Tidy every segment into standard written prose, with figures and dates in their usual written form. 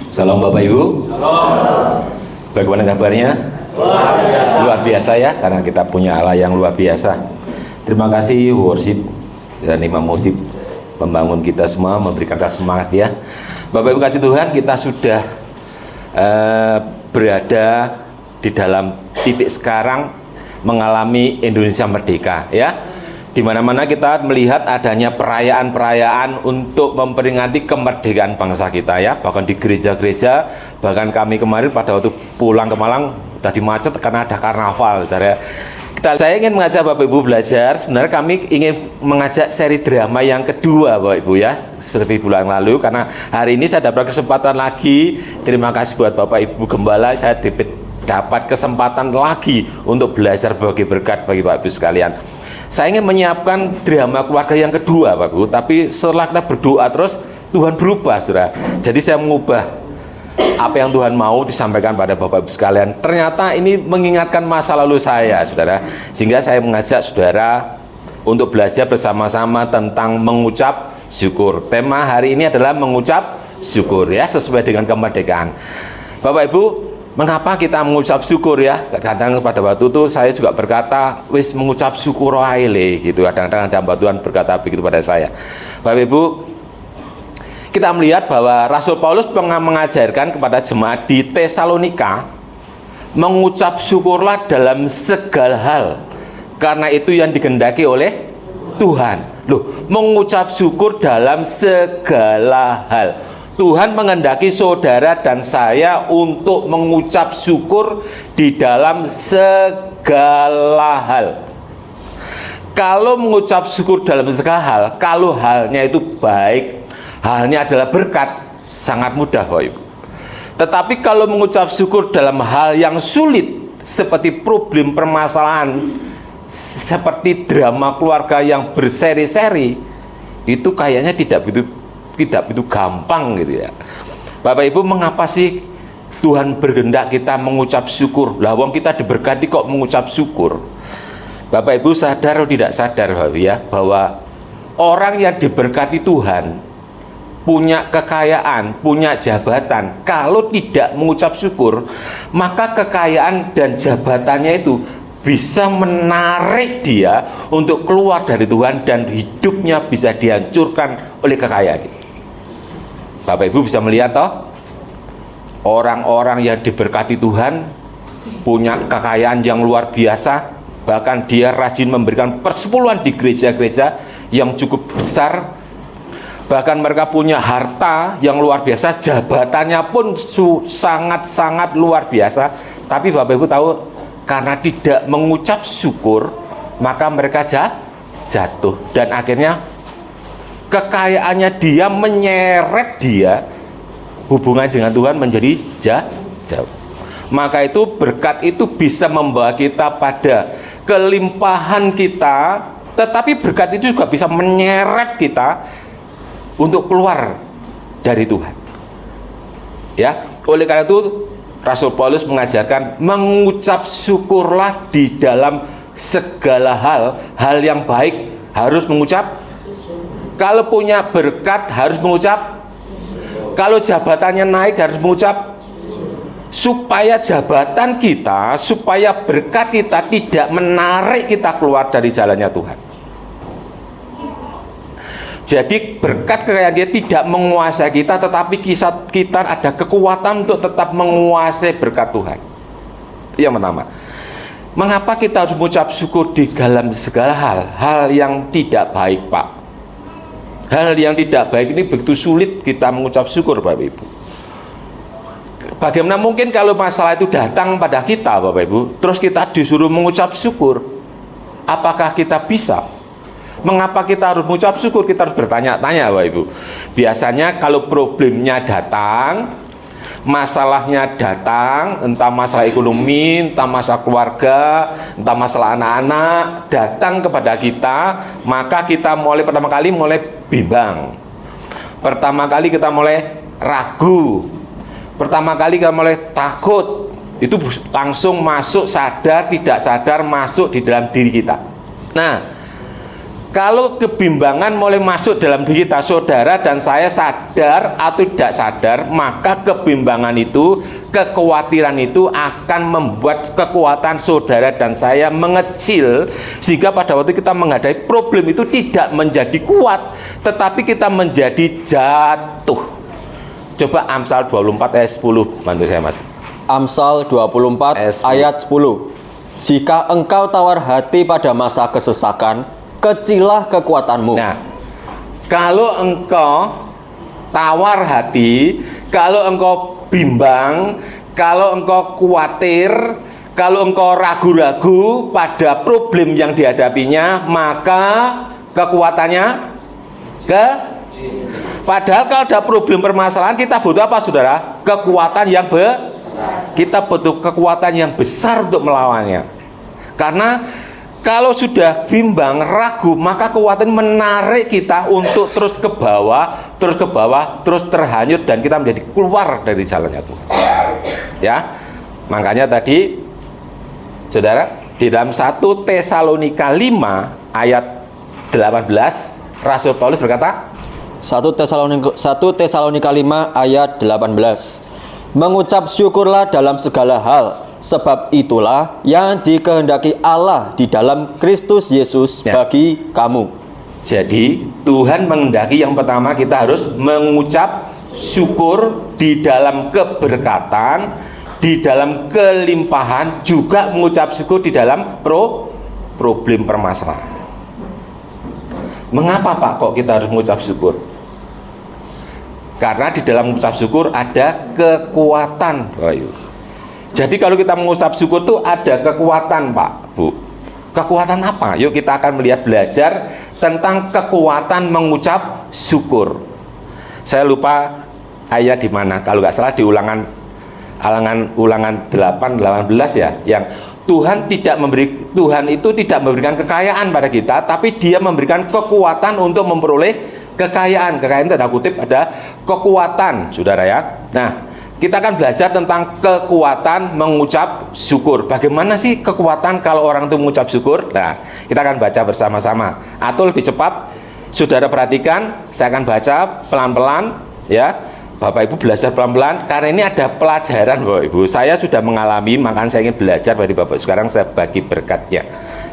Salam Bapak Ibu. Bagaimana kabarnya? Luar biasa ya, karena kita punya Allah yang luar biasa. Terima kasih worship dan Imam Musib membangun kita semua, memberikan kita semangat ya. Bapak Ibu kasih Tuhan, kita sudah berada di dalam titik sekarang mengalami Indonesia merdeka ya. Di mana-mana kita melihat adanya perayaan-perayaan untuk memperingati kemerdekaan bangsa kita ya. Bahkan di gereja-gereja, bahkan kami kemarin pada waktu pulang ke Malang tadi macet karena ada karnaval. Saya ingin mengajak Bapak Ibu belajar. Sebenarnya kami ingin mengajak seri drama yang kedua Bapak Ibu ya, seperti bulan lalu. Karena hari ini saya dapat kesempatan lagi. Terima kasih buat Bapak Ibu Gembala, saya dapat kesempatan lagi untuk belajar bagi berkat bagi Bapak Ibu sekalian. Saya ingin menyiapkan drama keluarga yang kedua Bapak Ibu, tapi setelah kita berdoa terus Tuhan berubah saudara. Jadi saya mengubah apa yang Tuhan mau disampaikan pada Bapak Ibu sekalian. Ternyata ini mengingatkan masa lalu saya saudara, sehingga saya mengajak saudara untuk belajar bersama-sama tentang mengucap syukur. Tema hari ini adalah mengucap syukur ya, sesuai dengan kemerdekaan. Bapak Ibu, mengapa kita mengucap syukur ya? Kadang-kadang pada waktu itu saya juga berkata, wis mengucap syukur wae gitu. Kadang-kadang ada Tuhan berkata begitu pada saya. Bapak Ibu, kita melihat bahwa Rasul Paulus mengajarkan kepada jemaat di Tesalonika, mengucap syukurlah dalam segala hal, karena itu yang dikehendaki oleh Tuhan. Loh, mengucap syukur dalam segala hal. Tuhan menghendaki saudara dan saya untuk mengucap syukur di dalam segala hal. Kalau mengucap syukur dalam segala hal, kalau halnya itu baik, halnya adalah berkat, sangat mudah Bapak Ibu. Tetapi kalau mengucap syukur dalam hal yang sulit, seperti problem permasalahan, seperti drama keluarga yang berseri-seri, itu kayaknya tidak begitu gampang gitu ya. Bapak Ibu, mengapa sih Tuhan berkehendak kita mengucap syukur? Lah wong kita diberkati kok mengucap syukur? Bapak Ibu sadar atau tidak sadar Bapak ya, bahwa orang yang diberkati Tuhan, punya kekayaan, punya jabatan, kalau tidak mengucap syukur, maka kekayaan dan jabatannya itu bisa menarik dia untuk keluar dari Tuhan dan hidupnya bisa dihancurkan oleh kekayaan itu. Bapak Ibu bisa melihat toh, orang-orang yang diberkati Tuhan punya kekayaan yang luar biasa, bahkan dia rajin memberikan persepuluhan di gereja-gereja yang cukup besar, bahkan mereka punya harta yang luar biasa, jabatannya pun sangat-sangat luar biasa. Tapi Bapak Ibu tahu, karena tidak mengucap syukur, maka mereka jatuh, dan akhirnya kekayaannya dia menyeret dia, hubungan dengan Tuhan menjadi jauh. Maka itu berkat itu bisa membawa kita pada kelimpahan kita, tetapi berkat itu juga bisa menyeret kita untuk keluar dari Tuhan ya. Oleh karena itu Rasul Paulus mengajarkan mengucap syukurlah di dalam segala hal yang baik harus mengucap. Kalau punya berkat harus mengucap. Kalau jabatannya naik harus mengucap. Supaya jabatan kita, supaya berkat kita tidak menarik kita keluar dari jalannya Tuhan. Jadi berkat kekayaan dia tidak menguasai kita, tetapi kita ada kekuatan untuk tetap menguasai berkat Tuhan. Yang pertama, mengapa kita harus mengucap syukur di dalam segala hal yang tidak baik Pak? Hal yang tidak baik ini begitu sulit kita mengucap syukur Bapak Ibu. Bagaimana mungkin kalau masalah itu datang pada kita Bapak Ibu, terus kita disuruh mengucap syukur? Apakah kita bisa? Mengapa kita harus mengucap syukur? Kita harus bertanya-tanya Bapak Ibu. Biasanya kalau problemnya datang, masalahnya datang, entah masalah ekonomi, entah masalah keluarga, entah masalah anak-anak, datang kepada kita, maka kita pertama kali bimbang. Pertama kali kita mulai ragu. Pertama kali kita mulai takut. Itu langsung masuk, sadar tidak sadar, masuk di dalam diri kita. Nah, Kalau kebimbangan mulai masuk dalam diri kita, saudara dan saya sadar atau tidak sadar, maka kebimbangan itu, kekhawatiran itu akan membuat kekuatan saudara dan saya mengecil, sehingga pada waktu kita menghadapi problem itu tidak menjadi kuat, tetapi kita menjadi jatuh. Coba Amsal 24 ayat 10, bantu saya Mas. Amsal 24 ayat 10. Jika engkau tawar hati pada masa kesesakan, kecilah kekuatanmu. Nah, kalau engkau tawar hati, kalau engkau bimbang, kalau engkau khawatir, kalau engkau ragu-ragu pada problem yang dihadapinya, maka kekuatannya padahal kalau ada problem permasalahan, kita butuh apa saudara? Kekuatan yang kita butuh kekuatan yang besar untuk melawannya. Karena kalau sudah bimbang, ragu, maka kekuatan menarik kita untuk terus ke bawah, terus terhanyut, dan kita menjadi keluar dari jalannya Tuhan. Ya, makanya tadi, saudara, di dalam 1 Tesalonika 5 ayat 18, Rasul Paulus berkata, 1 Tesalonika 5 ayat 18. Mengucap syukurlah dalam segala hal, sebab itulah yang dikehendaki Allah di dalam Kristus Yesus bagi kamu. Jadi Tuhan menghendaki yang pertama kita harus mengucap syukur di dalam keberkatan, di dalam kelimpahan, juga mengucap syukur di dalam problem permasalahan. Mengapa Pak kok kita harus mengucap syukur? Karena di dalam mengucap syukur ada kekuatan. Jadi kalau kita mengucap syukur itu ada kekuatan Pak, Bu. Kekuatan apa? Yuk kita akan belajar tentang kekuatan mengucap syukur. Saya lupa ayat di mana, kalau nggak salah di ulangan 8:18 ya, yang Tuhan itu tidak memberikan kekayaan pada kita, tapi Dia memberikan kekuatan untuk memperoleh kekayaan. Kekayaan tanda kutip ada kekuatan, saudara ya. Nah, kita akan belajar tentang kekuatan mengucap syukur. Bagaimana sih kekuatan kalau orang itu mengucap syukur? Nah, kita akan baca bersama-sama. Atau lebih cepat, saudara perhatikan, saya akan baca pelan-pelan ya. Bapak Ibu belajar pelan-pelan, karena ini ada pelajaran Bapak Ibu. Saya sudah mengalami, makanya saya ingin belajar dari Bapak. Sekarang saya bagi berkatnya.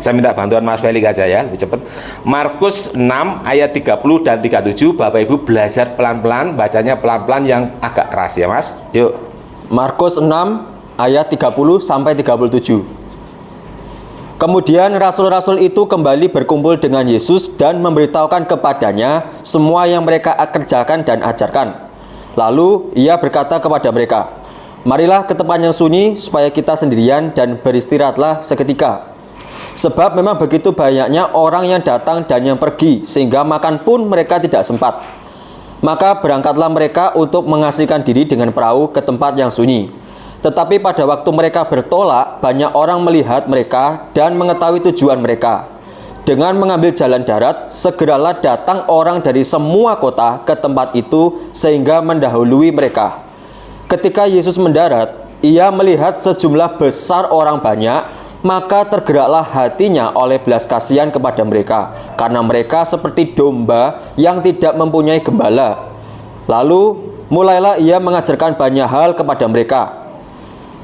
Saya minta bantuan Mas Felix aja ya, lebih cepat. Markus 6 ayat 30 dan 37, Bapak Ibu belajar pelan-pelan, bacanya pelan-pelan yang agak keras ya Mas. Yuk. Markus 6 ayat 30 sampai 37. Kemudian rasul-rasul itu kembali berkumpul dengan Yesus dan memberitahukan kepadanya semua yang mereka kerjakan dan ajarkan. Lalu ia berkata kepada mereka, marilah ke tempat yang sunyi supaya kita sendirian dan beristirahatlah seketika. Sebab memang begitu banyaknya orang yang datang dan yang pergi, sehingga makan pun mereka tidak sempat. Maka berangkatlah mereka untuk mengasihkan diri dengan perahu ke tempat yang sunyi. Tetapi pada waktu mereka bertolak, banyak orang melihat mereka dan mengetahui tujuan mereka. Dengan mengambil jalan darat, segeralah datang orang dari semua kota ke tempat itu, sehingga mendahului mereka. Ketika Yesus mendarat, ia melihat sejumlah besar orang banyak, maka tergeraklah hatinya oleh belas kasihan kepada mereka, karena mereka seperti domba yang tidak mempunyai gembala. Lalu mulailah ia mengajarkan banyak hal kepada mereka.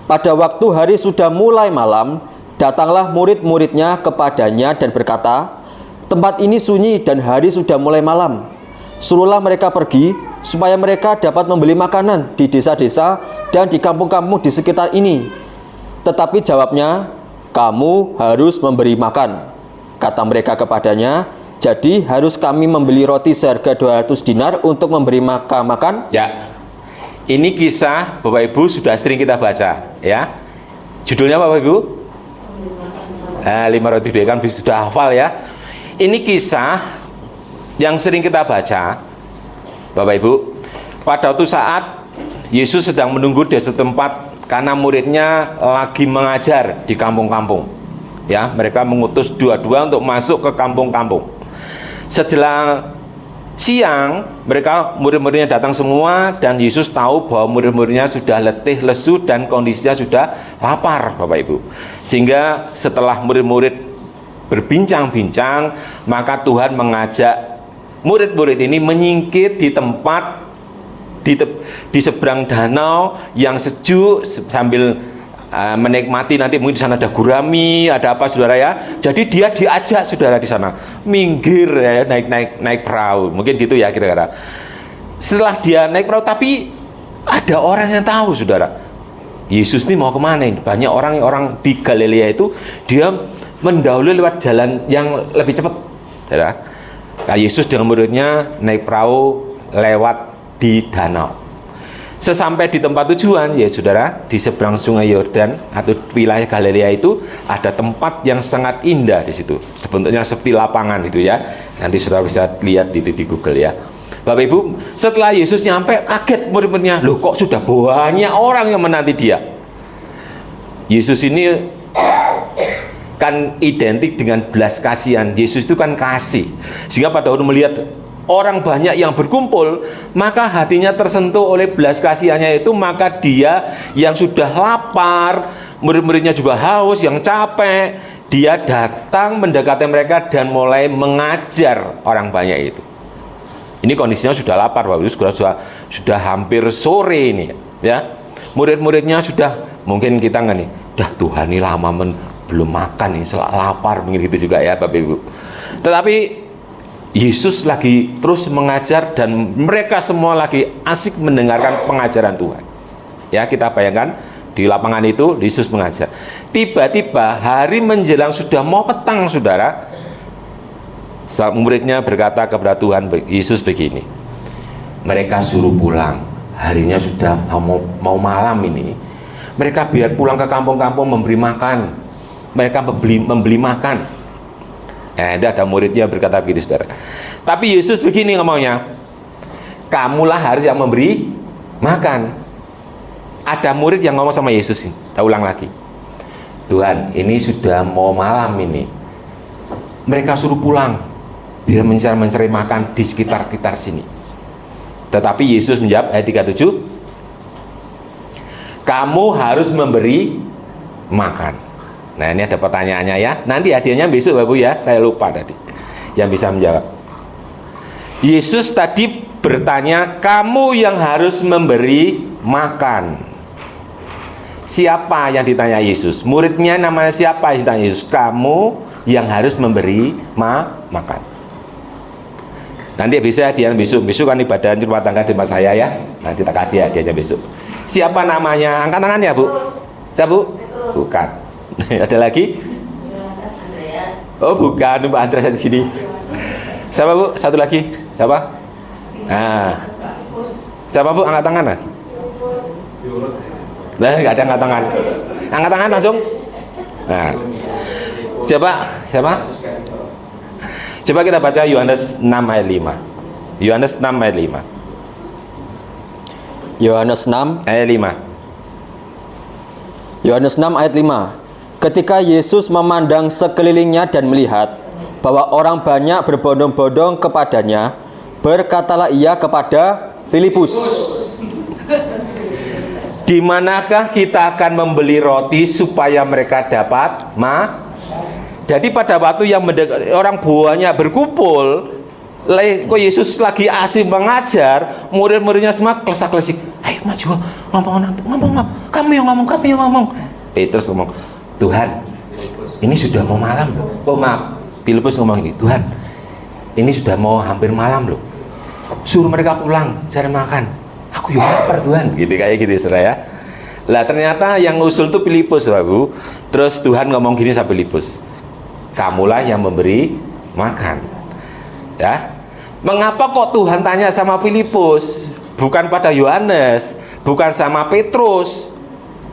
Pada waktu hari sudah mulai malam, datanglah murid-muridnya kepadanya dan berkata, tempat ini sunyi dan hari sudah mulai malam. Suruhlah mereka pergi, supaya mereka dapat membeli makanan di desa-desa dan di kampung-kampung di sekitar ini. Tetapi jawabnya, kamu harus memberi makan. Kata mereka kepadanya, jadi harus kami membeli roti seharga 200 dinar untuk memberi makan? Ya, ini kisah Bapak Ibu sudah sering kita baca ya. Judulnya Bapak Ibu? 5 roti 2 ikan, sudah hafal ya. Ini kisah yang sering kita baca Bapak Ibu. Pada waktu saat Yesus sedang menunggu di suatu tempat, karena muridnya lagi mengajar di kampung-kampung ya, mereka mengutus dua-dua untuk masuk ke kampung-kampung. Setelah siang, murid-muridnya datang semua, dan Yesus tahu bahwa murid-muridnya sudah letih, lesu, dan kondisinya sudah lapar Bapak Ibu. Sehingga setelah murid-murid berbincang-bincang, maka Tuhan mengajak murid-murid ini menyingkir di tempat di seberang danau yang sejuk sambil menikmati, nanti mungkin di sana ada gurami, ada apa saudara ya. Jadi dia diajak saudara di sana minggir ya, naik perahu, mungkin gitu ya kira-kira. Setelah dia naik perahu, tapi ada orang yang tahu saudara, Yesus ini mau kemana ini? Banyak orang di Galilea itu dia mendahului lewat jalan yang lebih cepat saudara. Nah, Yesus dengan muridnya naik perahu lewat di danau. Sesampai di tempat tujuan, ya saudara, di seberang sungai Yordan atau wilayah Galilea itu ada tempat yang sangat indah di situ. Bentuknya seperti lapangan gitu ya. Nanti saudara bisa lihat di Google ya. Bapak Ibu, setelah Yesus nyampe, kaget murid-muridnya. Loh, kok sudah banyak orang yang menanti dia? Yesus ini kan identik dengan belas kasihan. Yesus itu kan kasih. Sehingga pada waktu melihat orang banyak yang berkumpul, maka hatinya tersentuh oleh belas kasihannya itu, maka dia yang sudah lapar, murid-muridnya juga haus, yang capek, dia datang mendekati mereka dan mulai mengajar orang banyak itu. Ini kondisinya sudah lapar, Bapak Ibu, sudah hampir sore ini ya. Murid-muridnya sudah, mungkin kita nggak nih, dah Tuhan ini lama belum makan nih, lapar, mungkin gitu juga ya Bapak Ibu. Tetapi Yesus lagi terus mengajar dan mereka semua lagi asik mendengarkan pengajaran Tuhan. Ya, kita bayangkan di lapangan itu Yesus mengajar. Tiba-tiba hari menjelang sudah mau petang, saudara. Muridnya berkata kepada Tuhan Yesus begini, mereka suruh pulang, harinya sudah mau malam ini. Mereka biar pulang ke kampung-kampung memberi makan. Mereka membeli makan. Ada muridnya berkata begini, saudara. Tapi Yesus begini ngomongnya, kamulah harus yang memberi makan. Ada murid yang ngomong sama Yesus ini, saya ulang lagi, Tuhan, ini sudah mau malam ini. Mereka suruh pulang, biar mencari makan di sekitar sini. Tetapi Yesus menjawab ayat 37, kamu harus memberi makan. Nah, ini ada pertanyaannya ya. Nanti hadiahnya besok Bapak Ibu ya. Saya lupa tadi yang bisa menjawab. Yesus tadi bertanya, kamu yang harus memberi makan. Siapa yang ditanya Yesus? Muridnya namanya siapa yang ditanya Yesus? Kamu yang harus memberi makan. Nanti bisa hadiah besok. Besok kan ibadah rumah tangga di rumah saya ya. Nanti tak kasih hadiahnya besok. Siapa namanya? Angkat tangan ya Bu. Siapa Bu? Bukan. Ada lagi? Oh bukan, Mbak Andreas di sini. Siapa Bu? Satu lagi. Siapa? Nah, siapa Bu? Angkat tangan lah. Nah, nggak ada angkat tangan. Angkat tangan langsung. Nah, siapa? Coba kita baca Yohanes 6 ayat 5. Yohanes 6 ayat 5. Yohanes 6 ayat 5. Yohanes 6 ayat 5. Ketika Yesus memandang sekelilingnya dan melihat bahwa orang banyak berbondong-bondong kepadanya, berkatalah ia kepada Filipus, di manakah kita akan membeli roti supaya mereka dapat Jadi pada waktu yang orang banyak berkumpul, kok Yesus lagi asik mengajar, murid-muridnya semua klesak-klesik, ayo maju, ngomong, kamu yang ngomong. Petrus ngomong, Tuhan, ini sudah mau malam loh. Oh maaf, Filipus ngomong ini, Tuhan, ini sudah mau hampir malam loh. Suruh mereka pulang cari makan. Aku juga lapar Tuhan, gitu kayak gitu saudara ya. Lah ternyata yang ngusul tuh Filipus, Bapak Ibu. Terus Tuhan ngomong gini sama Filipus, kamulah yang memberi makan. Ya, mengapa kok Tuhan tanya sama Filipus, bukan pada Yohanes, bukan sama Petrus,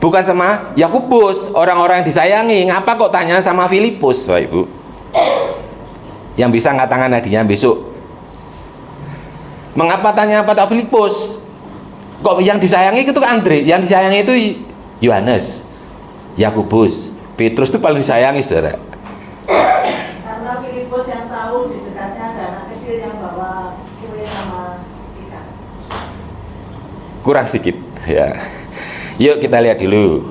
bukan sama Yakobus, orang-orang yang disayangi? Ngapa kok tanya sama Filipus, Bapak Ibu? Yang bisa angkat tangan hadiahnya besok. Mengapa tanya pada Filipus? Kok yang disayangi itu Andre, yang disayangi itu Yohanes, Yakobus, Petrus itu paling disayangi, saudara. Karena Filipus yang tahu di dekatnya ada anak kecil yang bawa kue sama ikan. Kurang sedikit ya. Yuk kita lihat dulu.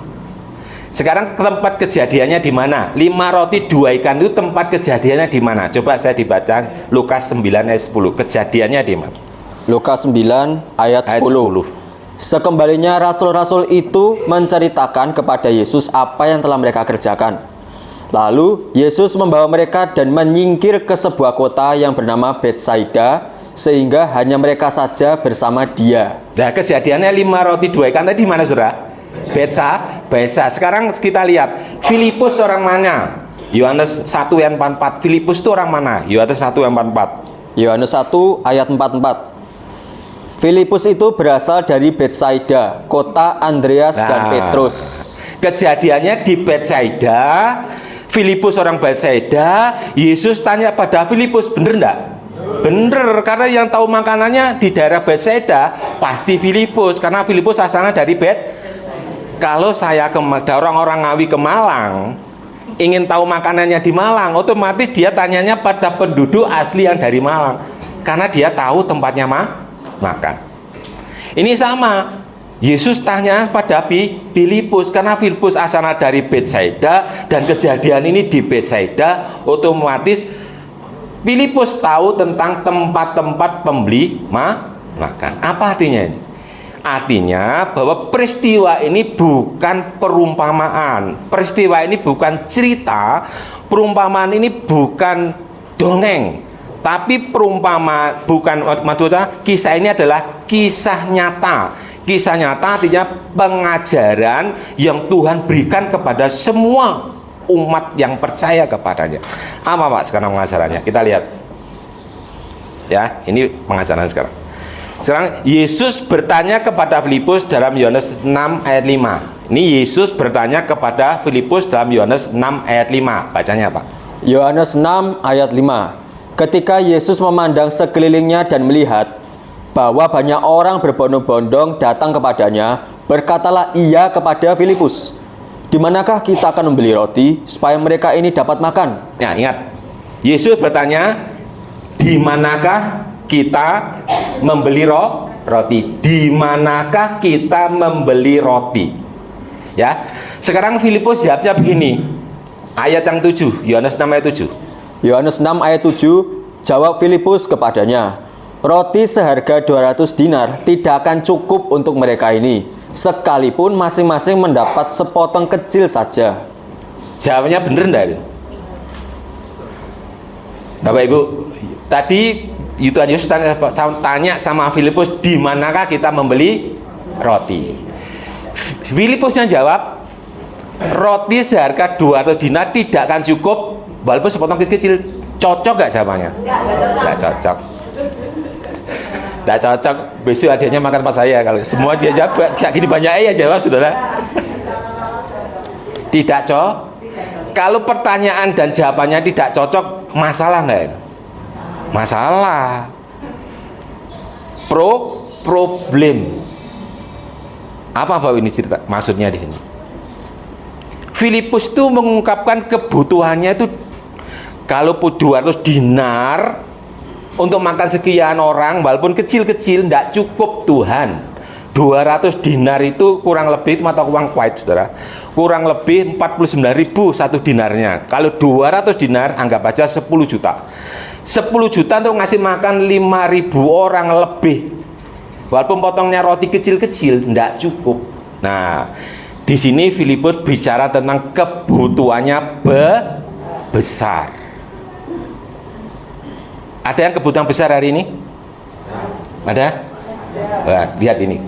Sekarang tempat kejadiannya di mana? 5 roti 2 ikan itu tempat kejadiannya di mana? Coba saya dibaca Lukas 9 ayat 10. Kejadiannya di mana? Lukas 9 ayat 10. Sekembalinya rasul-rasul itu menceritakan kepada Yesus apa yang telah mereka kerjakan. Lalu Yesus membawa mereka dan menyingkir ke sebuah kota yang bernama Betsaida, sehingga hanya mereka saja bersama Dia. Nah, kejadiannya 5 roti 2 ikan tadi di mana, Saudara? Betsa. Sekarang kita lihat Filipus orang mana? Yohanes 1 ayat 44. Filipus itu orang mana? Yohanes 1 ayat 44. Yohanes 1 ayat 44. Filipus itu berasal dari Betsaida, kota Andreas dan Petrus. Kejadiannya di Betsaida. Filipus orang Betsaida. Yesus tanya pada Filipus, bener enggak? Bener, karena yang tahu makanannya di daerah Betsaida pasti Filipus, karena Filipus asalnya dari Kalau saya orang-orang Ngawi ke Malang, ingin tahu makanannya di Malang, otomatis dia tanyanya pada penduduk asli yang dari Malang, karena dia tahu tempatnya makan. Ini sama, Yesus tanya pada Filipus, karena Filipus asalnya dari Betsaida, dan kejadian ini di Betsaida, otomatis Filipus tahu tentang tempat-tempat pembeli makan. Apa artinya ini? Artinya bahwa peristiwa ini bukan perumpamaan, peristiwa ini bukan cerita, perumpamaan ini bukan dongeng, tapi maksudnya kisah ini adalah kisah nyata. Kisah nyata artinya pengajaran yang Tuhan berikan kepada semua umat yang percaya kepadanya. Apa Pak sekarang pengajarannya? Kita lihat ya, ini pengajaran sekarang. Sekarang Yesus bertanya kepada Filipus dalam Yohanes 6 ayat 5. Ini Yesus bertanya kepada Filipus dalam Yohanes 6 ayat 5. Bacanya Pak. Yohanes 6 ayat 5. Ketika Yesus memandang sekelilingnya dan melihat bahwa banyak orang berbondong-bondong datang kepadanya, berkatalah ia kepada Filipus, "Di manakah kita akan membeli roti supaya mereka ini dapat makan?" Nah, ingat, Yesus bertanya, di manakah kita membeli roti? Di manakah kita membeli roti? Ya. Sekarang Filipus jawabnya begini. Ayat yang 7, Yohanes 6 ayat 7. Yohanes 6 ayat 7, jawab Filipus kepadanya, "Roti seharga 200 dinar tidak akan cukup untuk mereka ini, sekalipun masing-masing mendapat sepotong kecil saja." Jawabannya bener enggak? Bapak Ibu, tadi Tuhan Yesus tanya sama Filipus, di manakah kita membeli roti? Filipusnya jawab, roti seharga 200 dinar tidak akan cukup walaupun sepotong kecil. Cocok gak jawabannya? Gak cocok. Gak cocok. Besok adanya makan pas saya, kalau semua dia jawab gak gini banyaknya ya jawab, saudara. Tidak cocok. Kalau pertanyaan dan jawabannya tidak cocok, masalah nggak itu? Masalah. Problem. Apa Bapak ini cerita? Maksudnya di sini. Filipus itu mengungkapkan kebutuhannya itu kalau 200 dinar untuk makan sekian orang, walaupun kecil-kecil, tidak cukup Tuhan. 200 dinar itu kurang lebih mata uang Kuwait, saudara. Kurang lebih 49.000 satu dinarnya. Kalau 200 dinar, anggap aja 10 juta. 10 juta untuk ngasih makan 5.000 orang lebih. Walaupun potongnya roti kecil-kecil, tidak cukup. Nah, di sini Filipus bicara tentang kebutuhannya besar. Ada yang kebutuhan besar hari ini? Ada? Nah, lihat ini.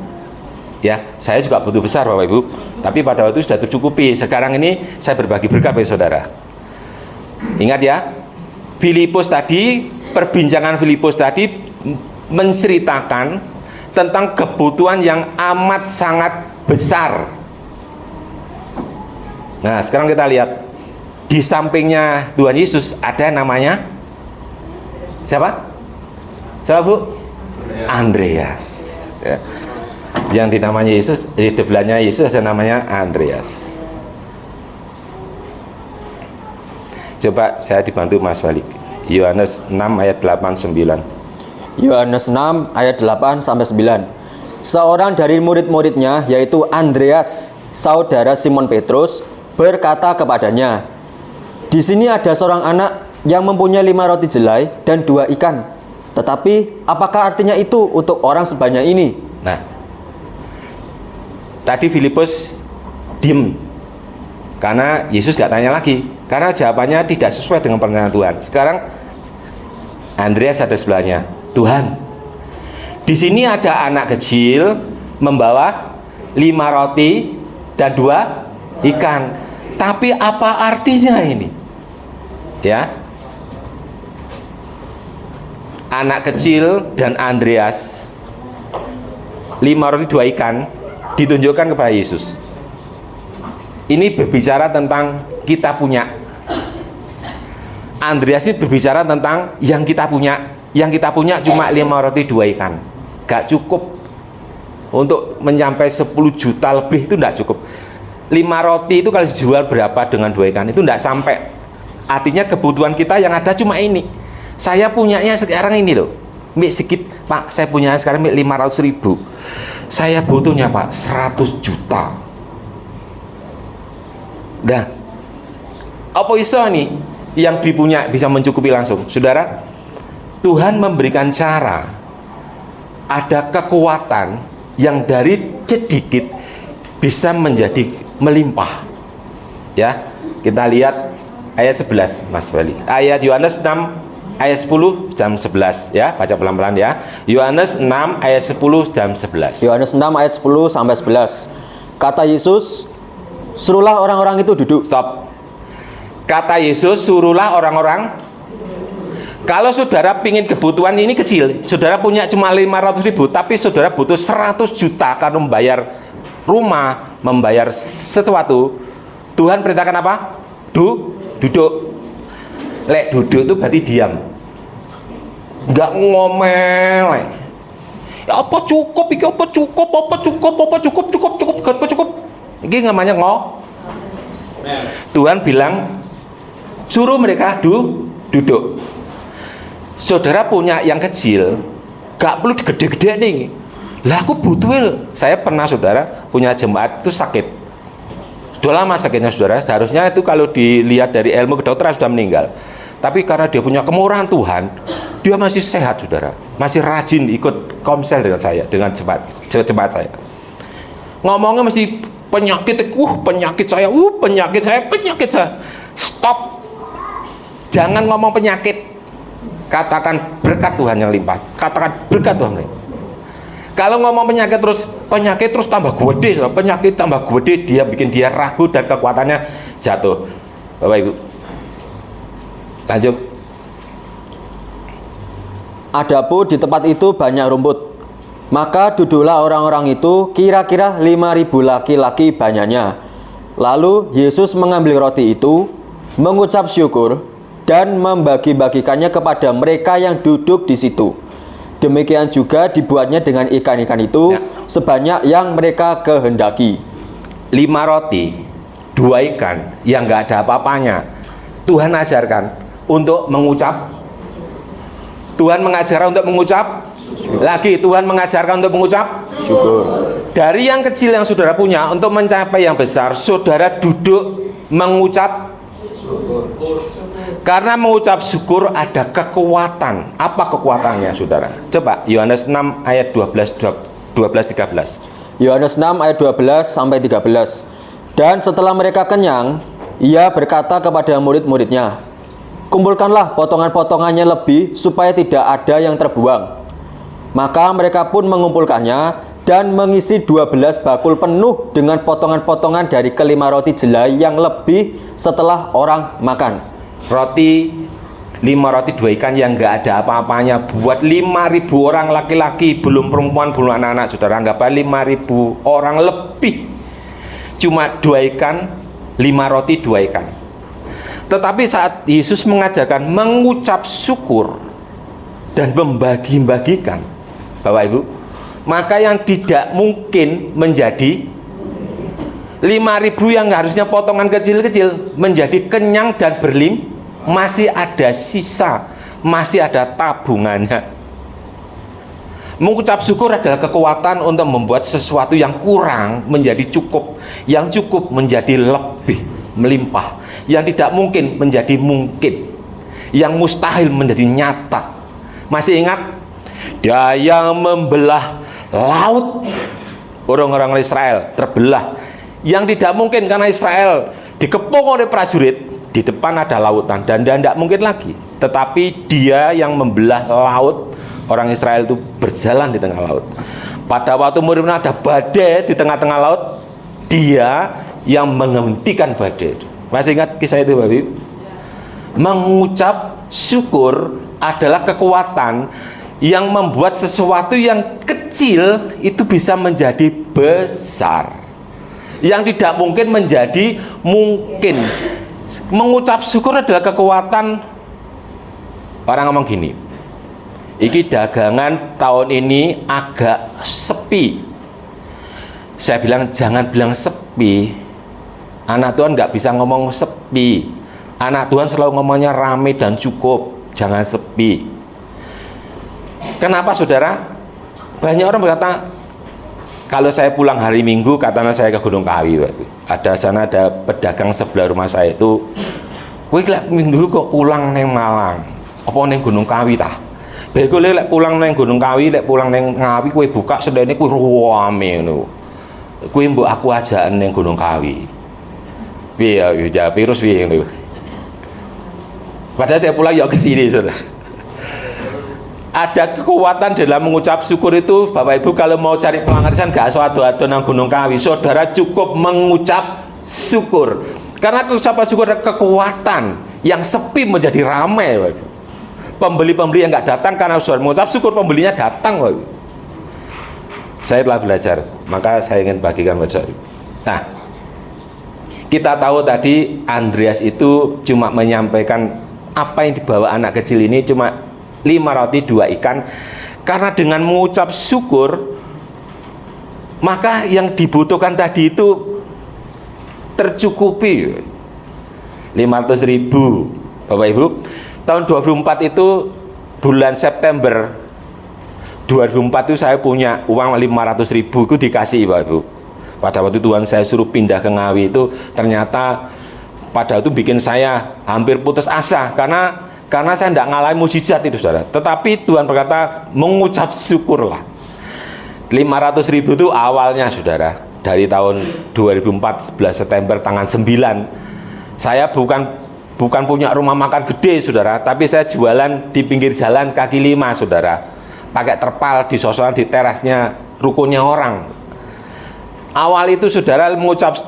Ya, saya juga butuh besar Bapak Ibu. Tapi pada waktu itu sudah tercukupi. Sekarang ini saya berbagi berkat bagi saudara. Ingat ya, Filipus tadi, perbincangan Filipus tadi menceritakan tentang kebutuhan yang amat sangat besar. Nah, sekarang kita lihat di sampingnya Tuhan Yesus ada namanya siapa? Siapa Bu? Andreas. Ya. Yang dinamanya Yesus, di sebelahnya Yesus ada namanya Andreas. Coba saya dibantu Mas Balik. Yohanes 6 ayat 8-9. Yohanes 6 ayat 8-9. Seorang dari murid-muridnya, yaitu Andreas, saudara Simon Petrus, berkata kepadanya, "Di sini ada seorang anak yang mempunyai 5 roti jelai dan 2 ikan. Tetapi apakah artinya itu untuk orang sebanyak ini?" Nah, tadi Filipus diem karena Yesus gak tanya lagi, karena jawabannya tidak sesuai dengan pertanyaan Tuhan. Sekarang Andreas ada sebelahnya, "Tuhan, di sini ada anak kecil membawa 5 roti dan 2 ikan. Tapi apa artinya ini?" Ya. Anak kecil dan Andreas, 5 roti 2 ikan ditunjukkan kepada Yesus. Ini berbicara tentang kita punya. Andreas ini berbicara tentang yang kita punya. Yang kita punya cuma 5 roti 2 ikan. Gak cukup untuk mencapai 10 juta lebih, itu gak cukup. 5 roti itu kalau dijual berapa dengan 2 ikan itu gak sampai. Artinya kebutuhan kita yang ada cuma ini. Saya punyanya sekarang ini loh, mik sedikit Pak, saya punya sekarang mik 500.000. Saya butuhnya Pak 100 juta. Nah, apa iso nih yang dipunya bisa mencukupi langsung? Saudara, Tuhan memberikan cara, ada kekuatan yang dari sedikit bisa menjadi melimpah. Ya, kita lihat ayat 11 Mas Bali. Ayat Yohanes 6 ayat 10 dan 11 ya, baca pelan-pelan ya. Yohanes 6 ayat 10 dan 11. Yohanes 6 ayat 10 sampai 11. Kata Yesus, "Suruhlah orang-orang itu duduk." Stop. Kata Yesus, suruhlah orang-orang. Kalau saudara pingin kebutuhan ini kecil, saudara punya cuma 500.000, tapi saudara butuh 100 juta karena membayar rumah, membayar sesuatu. Tuhan perintahkan apa? Duduk. Lek duduk itu berarti diam, nggak ngomel. Ya apa cukup, iki apa cukup, cukup. Ini namanya Tuhan bilang suruh mereka duduk. Saudara punya yang kecil, gak perlu gede-gede nih. Lah aku butuh. Saya pernah saudara punya jemaat itu sakit. Sudah lama sakitnya saudara. Seharusnya itu kalau dilihat dari ilmu kedokteran sudah meninggal. Tapi karena dia punya kemurahan Tuhan, dia masih sehat saudara. Masih rajin ikut komsel dengan saya, dengan jemaat saya. Ngomongnya mesti penyakit saya. Stop. Jangan ngomong penyakit. Katakan berkat Tuhan yang limpah. Katakan berkat Tuhan yang limpah. Kalau ngomong penyakit terus tambah gede, penyakit tambah gede, dia bikin dia ragu dan kekuatannya jatuh. Bapak Ibu, lanjut. Adapun di tempat itu banyak rumput. Maka duduklah orang-orang itu, kira-kira 5.000 laki-laki banyaknya. Lalu Yesus mengambil roti itu, mengucap syukur, dan membagi-bagikannya kepada mereka yang duduk di situ. Demikian juga dibuatnya dengan ikan-ikan itu, sebanyak yang mereka kehendaki. 5 roti, 2 ikan yang nggak ada apa-apanya. Tuhan ajarkan untuk mengucap. Tuhan mengajarkan untuk mengucap. Lagi Tuhan mengajarkan untuk mengucap Syukur. Dari yang kecil yang saudara punya untuk mencapai yang besar, saudara duduk mengucap syukur. Karena mengucap syukur ada kekuatan. Apa kekuatannya saudara? Coba Yohanes 6 ayat 12-13. Yohanes 6 ayat 12 sampai 13. Dan setelah mereka kenyang, ia berkata kepada murid-muridnya, "Kumpulkanlah potongan-potongannya lebih supaya tidak ada yang terbuang." Maka mereka pun mengumpulkannya dan mengisi 12 bakul penuh dengan potongan-potongan dari kelima roti jelai yang lebih setelah orang makan. 5 roti 2 ikan yang nggak ada apa-apanya buat 5.000 orang laki-laki, belum perempuan, belum anak-anak. Saudara anggap 5.000 orang lebih, cuma 2 ikan, 5 roti 2 ikan. Tetapi saat Yesus mengajarkan mengucap syukur dan membagi-bagikan, Bapak Ibu, maka yang tidak mungkin menjadi 5.000 yang harusnya potongan kecil-kecil menjadi kenyang dan masih ada sisa, masih ada tabungannya. Mengucap syukur adalah kekuatan untuk membuat sesuatu yang kurang menjadi cukup, yang cukup menjadi lebih, melimpah. Yang tidak mungkin menjadi mungkin, yang mustahil menjadi nyata. Masih ingat? Dia yang membelah laut, orang-orang Israel terbelah. Yang tidak mungkin karena Israel dikepung oleh prajurit, di depan ada lautan dan tidak mungkin lagi. Tetapi dia yang membelah laut, orang Israel itu berjalan di tengah laut. Pada waktu Murim ada badai di tengah-tengah laut, dia yang menghentikan badai. Masih ingat kisah itu, Bapak Ibu? Mengucap syukur adalah kekuatan yang membuat sesuatu yang kecil itu bisa menjadi besar, yang tidak mungkin menjadi mungkin. Mengucap syukur adalah kekuatan. Orang ngomong gini, iki dagangan tahun ini agak sepi. Saya bilang jangan bilang sepi. Anak Tuhan nggak bisa ngomong sepi. Anak Tuhan selalu ngomongnya rame dan cukup. Jangan sepi. Kenapa saudara? Banyak orang berkata, kalau saya pulang hari Minggu, katanya saya ke Gunung Kawi. Ada sana ada pedagang sebelah rumah saya itu, kowe lek minggu kok pulang neng Malang, apa neng Gunung Kawi tah? Bae kowe lek pulang neng Gunung Kawi, lek pulang neng Ngawi kowe buka sedene kowe rame ngono. Kowe mbok aku ajak neng Gunung Kawi. Piye ya jawab virus piye ngono. Padahal saya pulang ya ke sini, Saudara. Ada kekuatan dalam mengucap syukur itu. Bapak Ibu kalau mau cari pengarisan gak ado-ado nang Gunung Kawi, saudara cukup mengucap syukur. Karena ucapan syukur ada kekuatan yang sepi menjadi ramai, Bapak Ibu. Pembeli-pembeli yang gak datang karena saudara mengucap syukur, pembelinya datang, Bapak Ibu. Saya telah belajar, maka saya ingin bagikan buat saudara. Nah, kita tahu tadi Andreas itu cuma menyampaikan apa yang dibawa anak kecil ini, cuma 5 roti 2 ikan. Karena dengan mengucap syukur, maka yang dibutuhkan tadi itu tercukupi. 500.000 Bapak Ibu. Tahun 2004 itu bulan September 2004 itu saya punya uang 500.000 itu dikasih Bapak Ibu. Pada waktu Tuhan saya suruh pindah ke Ngawi itu, ternyata pada itu bikin saya hampir putus asa karena saya tidak ngalami mujizat itu, saudara. Tetapi Tuhan berkata mengucap syukurlah. 500.000 itu awalnya, saudara, dari tahun 2004 11 September tanggal 9. Saya bukan punya rumah makan gede, saudara, tapi saya jualan di pinggir jalan kaki 5, saudara. Pakai terpal di sosokan di terasnya rukunnya orang. Awal itu, saudara,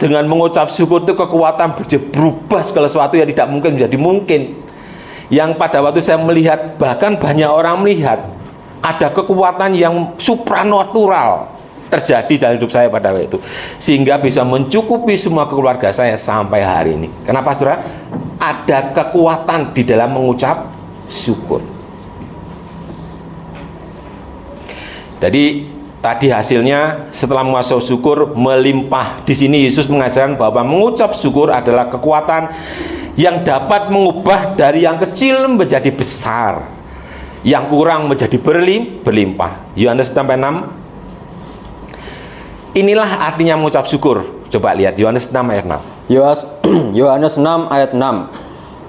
dengan mengucap syukur itu kekuatan berubah segala sesuatu yang tidak mungkin menjadi mungkin. Yang pada waktu saya melihat, bahkan banyak orang melihat ada kekuatan yang supranatural terjadi dalam hidup saya pada waktu itu, sehingga bisa mencukupi semua keluarga saya sampai hari ini. Kenapa, saudara? Ada kekuatan di dalam mengucap syukur. Jadi tadi hasilnya setelah mengucap syukur melimpah. Di sini Yesus mengajarkan bahwa mengucap syukur adalah kekuatan yang dapat mengubah dari yang kecil menjadi besar, yang kurang menjadi berlimpah. Yohanes 6. Inilah artinya mengucap syukur. Coba lihat Yohanes 6 ayat 6. Yohanes 6 ayat 6.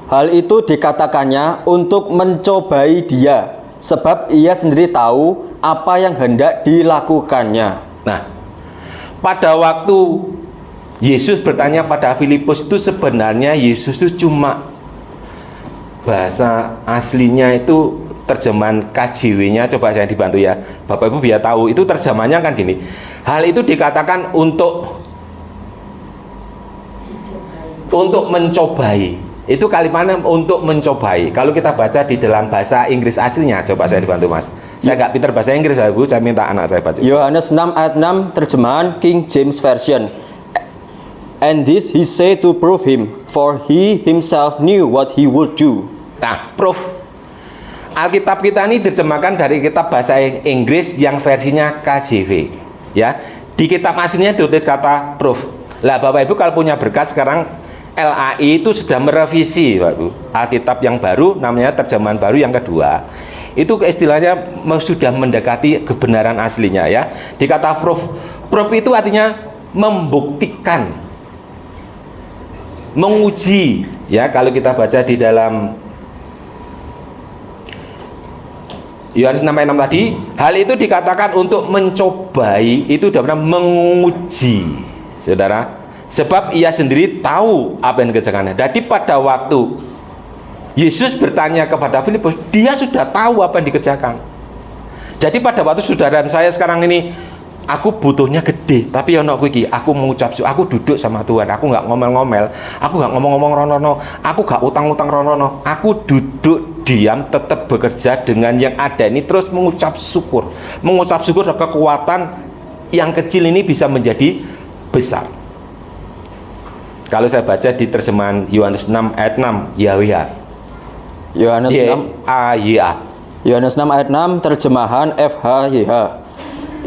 Hal itu dikatakannya untuk mencobai dia, sebab ia sendiri tahu apa yang hendak dilakukannya. Nah, pada waktu Yesus bertanya pada Filipus itu, sebenarnya Yesus itu cuma bahasa aslinya itu terjemahan KJW-nya, coba saya dibantu ya Bapak Ibu biar tahu. Itu terjemahannya kan gini, hal itu dikatakan untuk mencobai. Itu kalimatnya untuk mencobai. Kalau kita baca di dalam bahasa Inggris aslinya, coba saya dibantu Mas. Saya nggak pintar bahasa Inggris, Bu. Saya minta anak saya baca. Yohanes 6 ayat 6 terjemahan King James Version. And this he said to prove him, for he himself knew what he would do. Nah, proof. Alkitab kita ini diterjemahkan dari kitab bahasa Inggris yang versinya KJV. Ya, di kitab aslinya ditulis kata proof. Lah, Bapak Ibu kalau punya berkat sekarang LAI itu sudah merevisi, Bapak Ibu. Alkitab yang baru, namanya terjemahan baru yang kedua. Itu istilahnya sudah mendekati kebenaran aslinya ya. Dikata proof. Proof itu artinya membuktikan. menguji. Ya, kalau kita baca di dalam Yohanes 6 ayat 6 tadi, hal itu dikatakan untuk mencobai, itu dapat menguji, saudara. Sebab ia sendiri tahu apa yang dikerjakannya. Jadi pada waktu Yesus bertanya kepada Filipus, dia sudah tahu apa yang dikerjakan. Jadi pada waktu saudara dan saya sekarang ini, aku butuhnya gede, tapi ono iki aku mengucap, aku duduk sama Tuhan, aku nggak ngomel-ngomel, aku nggak ngomong-ngomong rono, aku nggak utang-utang rono, aku duduk diam, tetap bekerja dengan yang ada ini, terus mengucap syukur. Mengucap syukur kekuatan yang kecil ini bisa menjadi besar. Kalau saya baca di terjemahan Yohanes 6 ayat 6, YHWH. Yohanes 6 Yohanes 6 ayat 6 terjemahan FHYH.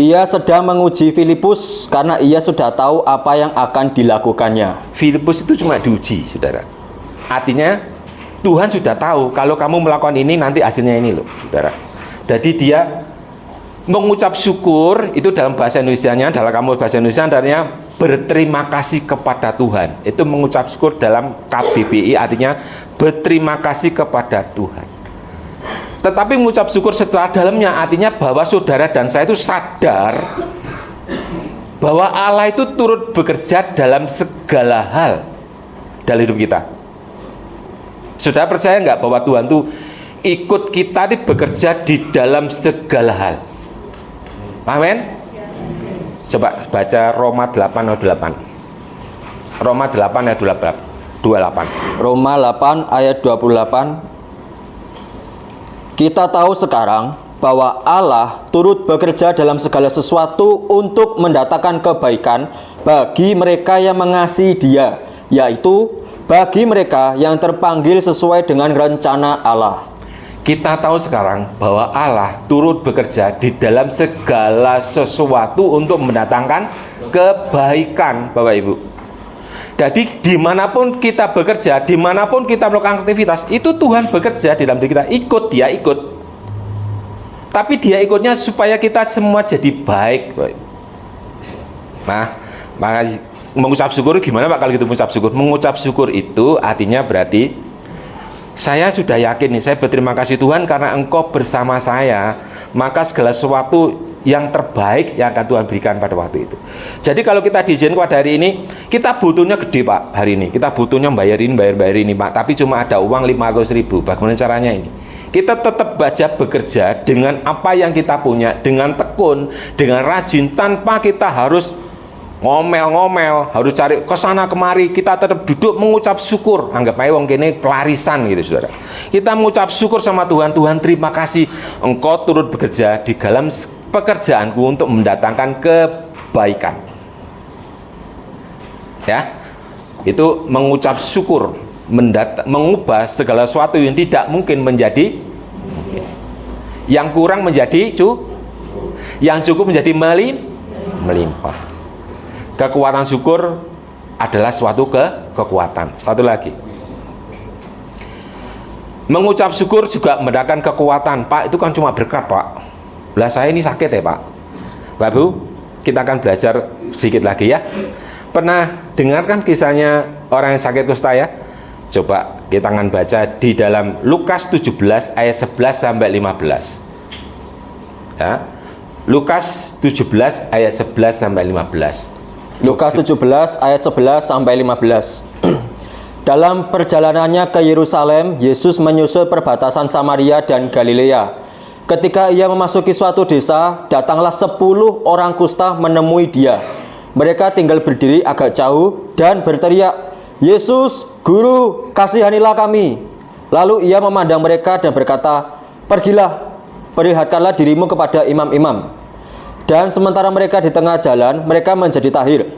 Ia sedang menguji Filipus karena ia sudah tahu apa yang akan dilakukannya. Filipus itu cuma diuji, saudara. Artinya Tuhan sudah tahu kalau kamu melakukan ini nanti hasilnya ini loh, saudara. Jadi dia mengucap syukur, itu dalam bahasa Indonesianya, dalam kamus bahasa Indonesia artinya berterima kasih kepada Tuhan. Itu mengucap syukur dalam KBBI artinya berterima kasih kepada Tuhan. Tetapi mengucap syukur setelah dalamnya artinya bahwa saudara dan saya itu sadar bahwa Allah itu turut bekerja dalam segala hal dalam hidup kita. Saudara percaya nggak bahwa Tuhan itu ikut kita bekerja di dalam segala hal? Amin. Coba baca Roma 8 ayat 28. Roma 8 ayat 28. Roma 8 ayat 28. Kita tahu sekarang bahwa Allah turut bekerja dalam segala sesuatu untuk mendatangkan kebaikan bagi mereka yang mengasihi Dia, yaitu bagi mereka yang terpanggil sesuai dengan rencana Allah. Kita tahu sekarang bahwa Allah turut bekerja di dalam segala sesuatu untuk mendatangkan kebaikan, Bapak Ibu. Jadi dimanapun kita bekerja, dimanapun kita melakukan aktivitas, itu Tuhan bekerja di dalam diri kita. Dia ikut. Tapi dia ikutnya supaya kita semua jadi baik. Nah, maka mengucap syukur gimana Pak kalau gitu mengucap syukur? Mengucap syukur itu artinya berarti saya sudah yakin nih, saya berterima kasih Tuhan karena Engkau bersama saya, maka segala sesuatu yang terbaik yang akan Tuhan berikan pada waktu itu. Jadi kalau kita diizinkan pada hari ini, kita butuhnya gede Pak hari ini. Kita butuhnya bayar ini Pak, tapi cuma ada uang 500.000. Bagaimana caranya ini? Kita tetap bekerja dengan apa yang kita punya, dengan tekun, dengan rajin, tanpa kita harus ngomel-ngomel, harus cari kesana kemari. Kita tetap duduk mengucap syukur. Anggap aja wong kene pelarisan gitu, saudara. Kita mengucap syukur sama Tuhan. Tuhan terima kasih, Engkau turut bekerja di dalam pekerjaanku untuk mendatangkan kebaikan. Ya, itu mengucap syukur, mengubah segala sesuatu yang tidak mungkin menjadi mungkin. Yang kurang menjadi yang cukup menjadi melimpah. Kekuatan syukur adalah suatu kekuatan. Satu lagi, mengucap syukur juga mendatangkan kekuatan. Pak, itu kan cuma berkat Pak. Lah saya ini sakit ya Pak. Pak Bu, kita akan belajar sedikit lagi ya. Pernah dengarkan kisahnya orang yang sakit kusta ya? Coba kita akan baca di dalam Lukas 17 ayat 11 sampai 15. Ya. Lukas 17 ayat 11 sampai 15. Lukas 17 ayat 11 sampai 15. Dalam perjalanannya ke Yerusalem, Yesus menyusur perbatasan Samaria dan Galilea. Ketika ia memasuki suatu desa, datanglah 10 orang kusta menemui dia. Mereka tinggal berdiri agak jauh dan berteriak, "Yesus, Guru, kasihanilah kami." Lalu ia memandang mereka dan berkata, "Pergilah, perlihatkanlah dirimu kepada imam-imam." Dan sementara mereka di tengah jalan, mereka menjadi tahir.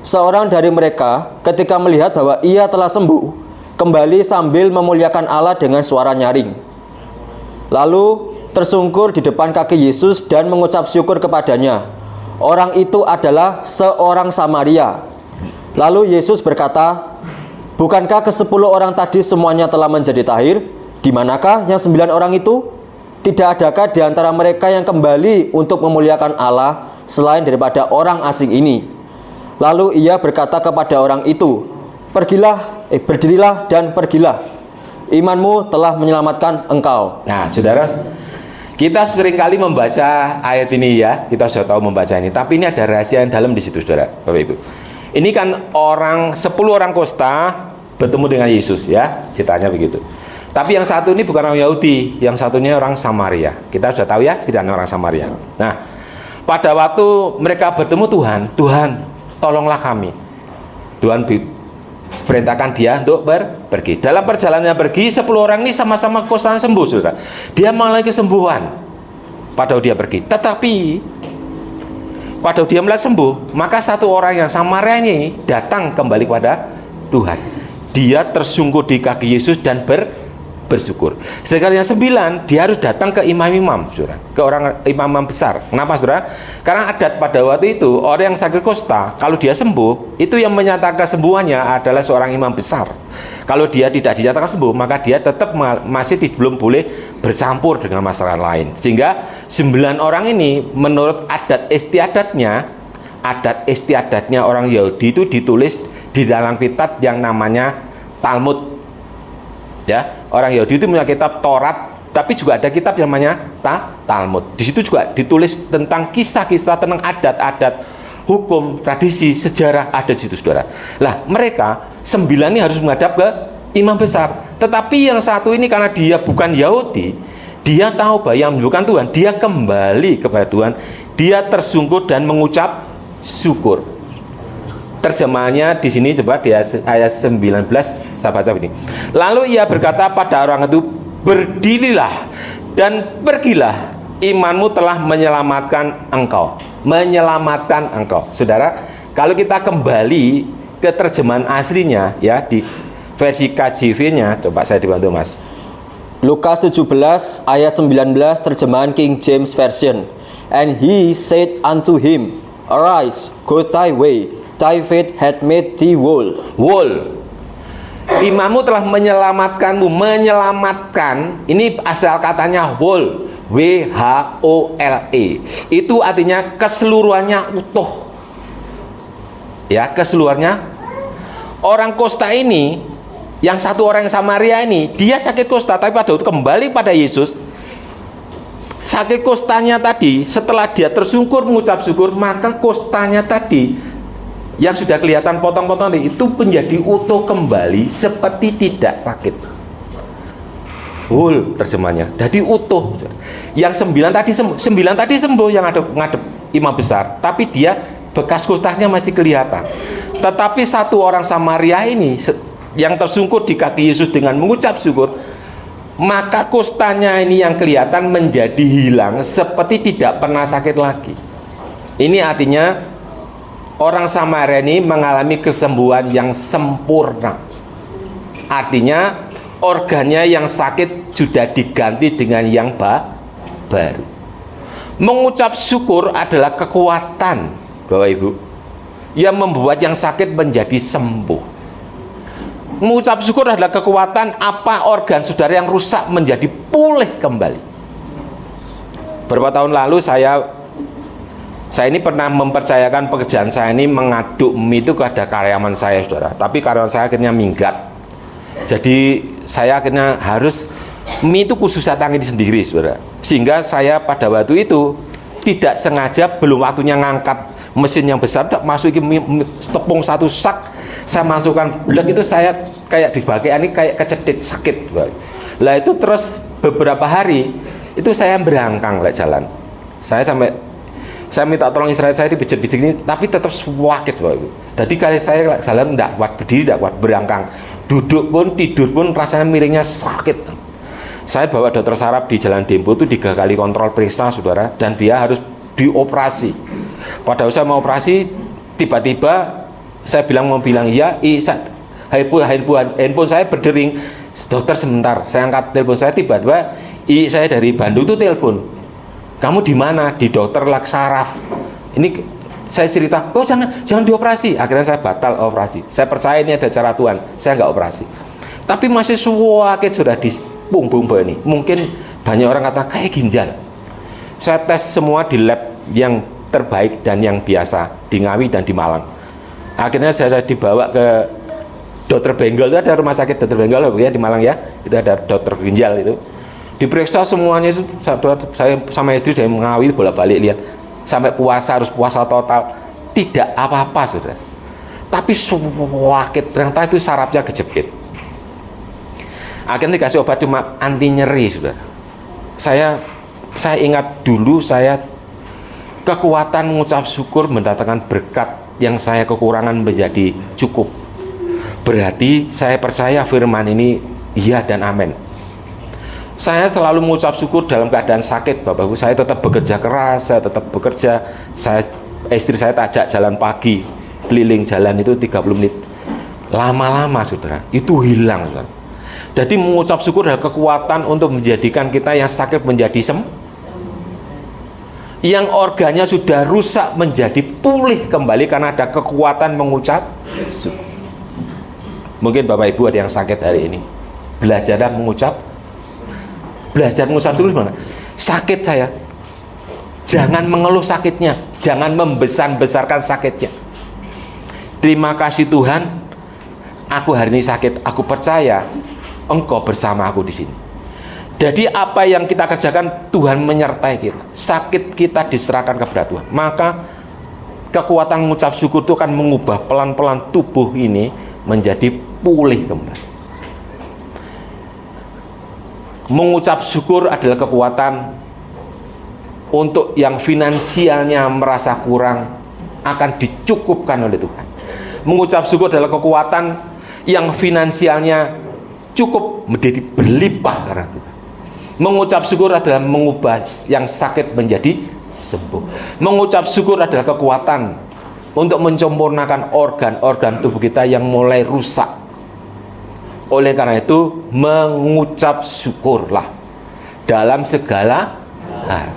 Seorang dari mereka ketika melihat bahwa ia telah sembuh, kembali sambil memuliakan Allah dengan suara nyaring. Lalu tersungkur di depan kaki Yesus dan mengucap syukur kepadanya. Orang itu adalah seorang Samaria. Lalu Yesus berkata, "Bukankah ke-10 orang tadi semuanya telah menjadi tahir? Di manakah yang 9 orang itu? Tidak adakah di antara mereka yang kembali untuk memuliakan Allah selain daripada orang asing ini?" Lalu ia berkata kepada orang itu, "Pergilah, berdirilah dan pergilah. Imanmu telah menyelamatkan engkau. Nah, saudara, kita seringkali membaca ayat ini ya, kita sudah tahu membaca ini, tapi ini ada rahasia yang dalam di situ, saudara, Bapak Ibu. Ini kan 10 orang kusta bertemu dengan Yesus ya, ceritanya begitu. Tapi yang satu ini bukan orang Yahudi, yang satunya orang Samaria. Kita sudah tahu ya, ceritanya orang Samaria. Nah, pada waktu mereka bertemu Tuhan, tolonglah kami. Tuhan perintahkan dia untuk pergi. Dalam perjalanannya pergi, 10 orang ini sama-sama kusta sembuh, saudara. Dia mengalami kesembuhan pada dia pergi. Tetapi pada dia melihat sembuh, maka satu orang yang Samaria ini datang kembali kepada Tuhan. Dia tersungkur di kaki Yesus dan bersyukur. Sedangkan yang 9, dia harus datang ke imam-imam, saudara, ke orang imam-imam besar. Kenapa, saudara? Karena adat pada waktu itu, orang yang sakit kusta, kalau dia sembuh, itu yang menyatakan kesembuhannya adalah seorang imam besar. Kalau dia tidak dinyatakan sembuh, maka dia tetap masih belum boleh bercampur dengan masyarakat lain. Sehingga 9 orang ini, menurut adat istiadatnya orang Yahudi itu ditulis di dalam kitab yang namanya Talmud. Ya, orang Yahudi itu punya kitab Taurat, tapi juga ada kitab yang namanya Talmud. Di situ juga ditulis tentang kisah-kisah tentang adat-adat, hukum, tradisi, sejarah ada di situ, saudara. Lah, mereka 9 ini harus menghadap ke imam besar. Tetapi yang satu ini karena dia bukan Yahudi, dia tahu bahwa yang bukan Tuhan, dia kembali kepada Tuhan, dia tersungkur dan mengucap syukur. Terjemahannya di sini coba di ayat 19, saya baca ini. Lalu ia berkata pada orang itu, berdirilah dan pergilah, imanmu telah menyelamatkan engkau. Menyelamatkan engkau. Saudara, kalau kita kembali ke terjemahan aslinya ya, di versi KJV-nya, coba saya dibantu Mas. Lukas 17 ayat 19 terjemahan King James Version. And he said unto him, arise, go thy way, thy faith hath made thee whole. Whole. Imammu telah menyelamatkanmu. Menyelamatkan, ini asal katanya whole, W-H-O-L-E. Itu artinya keseluruhannya utuh. Ya, keseluruhannya. Orang kusta ini, yang satu orang Samaria ini, dia sakit kusta, tapi pada waktu kembali pada Yesus, sakit kustanya tadi, setelah dia tersungkur mengucap syukur, maka kustanya tadi yang sudah kelihatan potong-potong itu menjadi utuh kembali seperti tidak sakit. Whole terjemahnya. Jadi utuh. Yang 9 tadi sembuh yang ngadep imam besar, tapi dia bekas kustanya masih kelihatan. Tetapi satu orang Samaria ini yang tersungkur di kaki Yesus dengan mengucap syukur, maka kustanya ini yang kelihatan menjadi hilang seperti tidak pernah sakit lagi. Ini artinya orang Samaria ini mengalami kesembuhan yang sempurna. Artinya organnya yang sakit sudah diganti dengan yang baru. Mengucap syukur adalah kekuatan, Bapak Ibu, yang membuat yang sakit menjadi sembuh. Mengucap syukur adalah kekuatan apa organ saudara yang rusak menjadi pulih kembali. Beberapa tahun lalu saya ini pernah mempercayakan pekerjaan saya ini mengaduk mie itu kepada karyawan saya, saudara. Tapi karyawan saya akhirnya minggat. Jadi saya akhirnya harus mie itu khusus saya tangani sendiri, saudara. Sehingga saya pada waktu itu tidak sengaja belum waktunya ngangkat mesin yang besar, tak masukin mie, tepung satu sak, saya masukkan blek itu saya kayak di bagian ini kayak kecedit sakit. Lah itu terus beberapa hari itu saya berangkang lek jalan. Saya minta tolong istri saya dipijit-pijit ini, tapi tetap sakit, Bapak Ibu. Jadi kali saya jalan tidak kuat, berdiri tidak kuat, berangkang, duduk pun, tidur pun rasanya miringnya sakit. Saya bawa dokter saraf di Jalan Dempo itu 3 kali kontrol periksa, saudara, dan dia harus dioperasi. Pada saat saya mau operasi, tiba-tiba saya mau bilang iya, handphone saya berdering. Dokter sebentar, saya angkat telepon saya, tiba-tiba saya dari Bandung itu telepon. Kamu di mana? Di dokter Laksaraf. Ini saya cerita, oh jangan dioperasi. Akhirnya saya batal operasi. Saya percaya ini ada cara Tuhan, saya nggak operasi. Tapi masih sakit sudah di punggung ini. Mungkin banyak orang kata kayak ginjal. Saya tes semua di lab yang terbaik dan yang biasa di Ngawi dan di Malang. Akhirnya saya dibawa ke Dokter Benggol itu ada rumah sakit Dokter Benggol ya di Malang ya, itu ada dokter ginjal itu. Diperiksa semuanya itu, saya sama istri dari Ngawi bolak-balik lihat, sampai puasa harus puasa total, tidak apa-apa saudara. Tapi sakit ternyata itu sarafnya kejepit. Akhirnya dikasih obat cuma anti nyeri saudara. Saya ingat dulu saya kekuatan mengucap syukur mendatangkan berkat yang saya kekurangan menjadi cukup. Berarti saya percaya firman ini iya dan amin. Saya selalu mengucap syukur dalam keadaan sakit Bapak Ibu. Saya tetap bekerja keras, saya tetap bekerja. Istri saya tajak jalan pagi, keliling jalan itu 30 menit. Lama-lama saudara, itu hilang saudara. Jadi mengucap syukur adalah kekuatan untuk menjadikan kita yang sakit menjadi yang organnya sudah rusak menjadi pulih kembali karena ada kekuatan mengucap syukur. Mungkin Bapak Ibu ada yang sakit hari ini, belajarlah belajar mengucap syukur gimana? Sakit saya, jangan mengeluh sakitnya, jangan membesar-besarkan sakitnya. Terima kasih Tuhan, aku hari ini sakit, aku percaya Engkau bersama aku di sini. Jadi apa yang kita kerjakan Tuhan menyertai kita. Sakit kita diserahkan kepada Tuhan. Maka kekuatan mengucap syukur itu akan mengubah pelan-pelan tubuh ini menjadi pulih kembali. Mengucap syukur adalah kekuatan untuk yang finansialnya merasa kurang akan dicukupkan oleh Tuhan. Mengucap syukur adalah kekuatan yang finansialnya cukup menjadi berlimpah karena Tuhan. Mengucap syukur adalah mengubah yang sakit menjadi sembuh. Mengucap syukur adalah kekuatan untuk menyempurnakan organ-organ tubuh kita yang mulai rusak. Oleh karena itu, mengucap syukurlah dalam segala hal.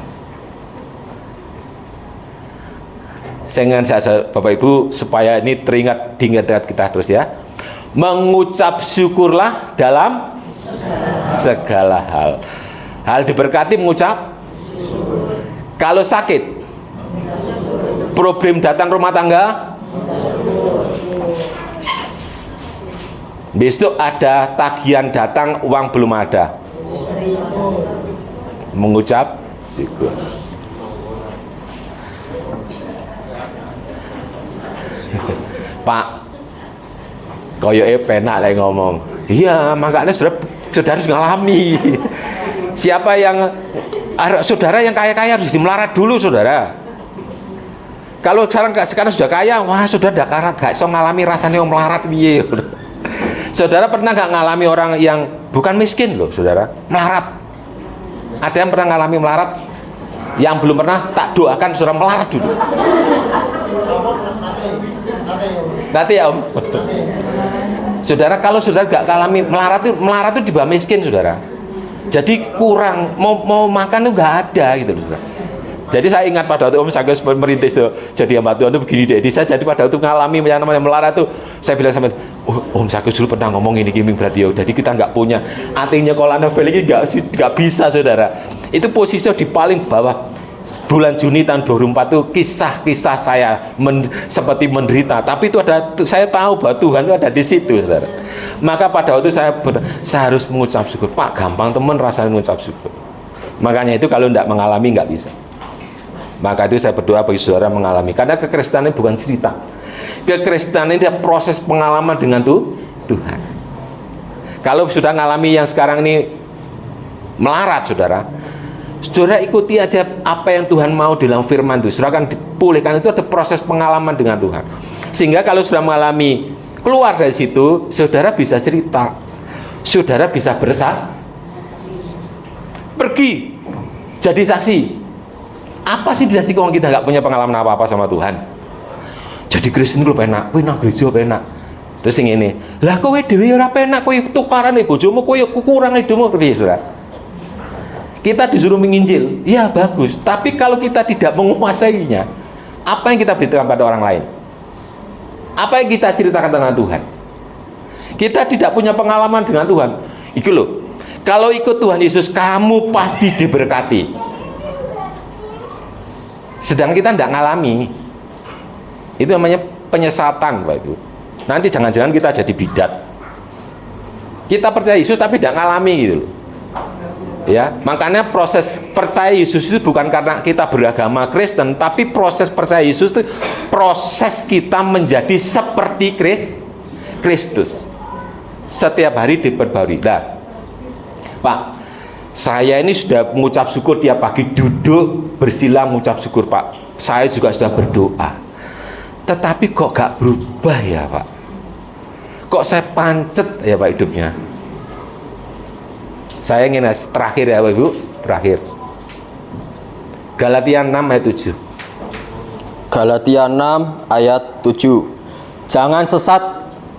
Saya Bapak Ibu supaya ini teringat diingat kita terus ya. Mengucap syukurlah dalam segala hal. Hal diberkati mengucap. Kalau sakit, problem datang rumah tangga, besok ada tagihan datang, uang belum ada, mengucap syukur. Pak, koyoke penak lagi ngomong. Iya, makanya saudara harus ngalami. Siapa yang saudara yang kaya-kaya harus dimelarat dulu saudara. Kalau sekarang sudah kaya, wah saudara gak bisa ngalami rasanya yang melarat piye. Saudara pernah gak ngalami orang yang bukan miskin loh saudara, melarat? Ada yang pernah ngalami melarat? Yang belum pernah, tak doakan saudara melarat dulu. Nanti ya Om. Saudara, kalau saudara gak ngalami melarat itu di bawah miskin saudara. Jadi kurang mau makan tuh nggak ada gitu loh saudara. Jadi saya ingat pada waktu Om Sagus merintis tuh jadi hamba Tuhan tuh begini deh. Saya jadi pada waktu ngalami yang namanya melarat tuh, saya bilang sama Om Sagus dulu pernah ngomong ini giming berarti ya. Jadi kita nggak punya artinya kalau novel ini nggak bisa saudara. Itu posisinya di paling bawah. Bulan Juni tahun 2004 tuh kisah-kisah saya seperti menderita, tapi itu saya tahu bahwa Tuhan itu ada di situ saudara. Maka pada waktu saya harus mengucap syukur. Pak, gampang teman rasanya mengucap syukur. Makanya itu kalau tidak mengalami nggak bisa. Maka itu saya berdoa bagi saudara mengalami, karena kekristenan bukan cerita. Kekristenan ini proses pengalaman dengan Tuhan. Kalau sudah mengalami yang sekarang ini melarat saudara, saudara ikuti aja apa yang Tuhan mau dalam firman itu. Saudara akan dipulihkan. Itu ada proses pengalaman dengan Tuhan. Sehingga kalau sudah mengalami, keluar dari situ, saudara bisa cerita, saudara bisa pergi jadi saksi. Apa sih saksi kalau kita nggak punya pengalaman apa-apa sama Tuhan? Jadi Kristen itu penak, kowe nang gereja penak. Terus yang ini, lah kowe dhewe ora penak, kowe tukaran bojomu, kowe kurang hidupmu, piye saudara? Kita disuruh menginjil, ya bagus. Tapi kalau kita tidak menguasainya, apa yang kita beritakan pada orang lain? Apa yang kita ceritakan tentang Tuhan? Kita tidak punya pengalaman dengan Tuhan. Itu loh. Kalau ikut Tuhan Yesus, kamu pasti diberkati. Sedang kita tidak ngalami. Itu namanya penyesatan, Bapak Ibu. Nanti jangan-jangan kita jadi bidat. Kita percaya Yesus tapi tidak ngalami gitu loh. Ya, makanya proses percaya Yesus itu bukan karena kita beragama Kristen, tapi proses percaya Yesus itu proses kita menjadi seperti Kristus. Setiap hari diperbarui. Nah, Pak, saya ini sudah mengucap syukur tiap pagi, duduk bersila mengucap syukur, Pak. Saya juga sudah berdoa. Tetapi kok gak berubah ya, Pak? Kok saya pancet ya, Pak, hidupnya? Saya ingin terakhir ya, Bapak Ibu, terakhir. Galatia 6 ayat 7. Galatia 6 ayat 7. Jangan sesat,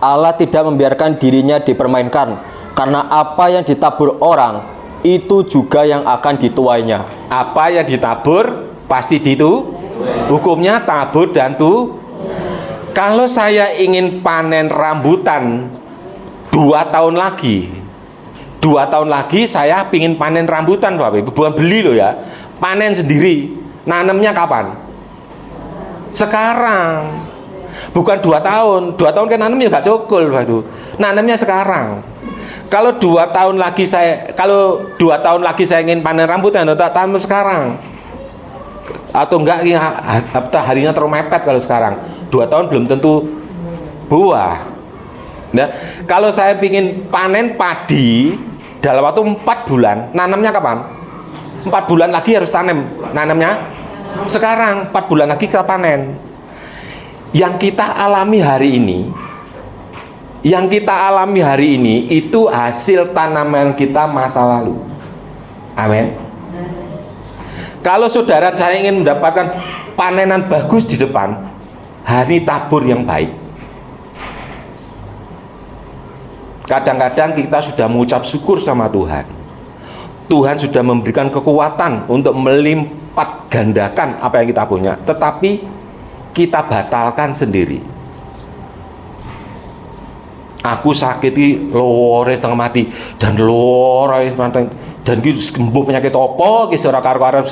Allah tidak membiarkan dirinya dipermainkan, karena apa yang ditabur orang itu juga yang akan dituainya. Apa yang ditabur pasti hukumnya tabur dan Kalau saya ingin panen rambutan 2 tahun lagi, 2 tahun lagi saya ingin panen rambutan, Bapak Ibu, bukan beli loh ya, panen sendiri. Nanamnya kapan? Sekarang. Bukan 2 tahun. 2 tahun kan nanamnya nggak cokol, Bapak Ibu. Nanamnya sekarang. Kalau 2 tahun lagi saya ingin panen rambutan, tak tanam sekarang. Atau enggak ya, harinya terlalu mepet kalau sekarang. 2 tahun belum tentu buah. Nah, kalau saya ingin panen padi dalam waktu 4 bulan, nanamnya kapan? 4 bulan lagi harus nanamnya sekarang. 4 bulan lagi kita panen. Yang kita alami hari ini, itu hasil tanaman kita masa lalu. Amin. Kalau saudara saya ingin mendapatkan panenan bagus di depan, hari tabur yang baik. Kadang-kadang kita sudah mengucap syukur sama Tuhan. Tuhan sudah memberikan kekuatan untuk melipat gandakan apa yang kita punya, tetapi kita batalkan sendiri. Aku sakit iki lore tengah mati dan lore dan gitu sembuh penyakit apa ki ora karo-karo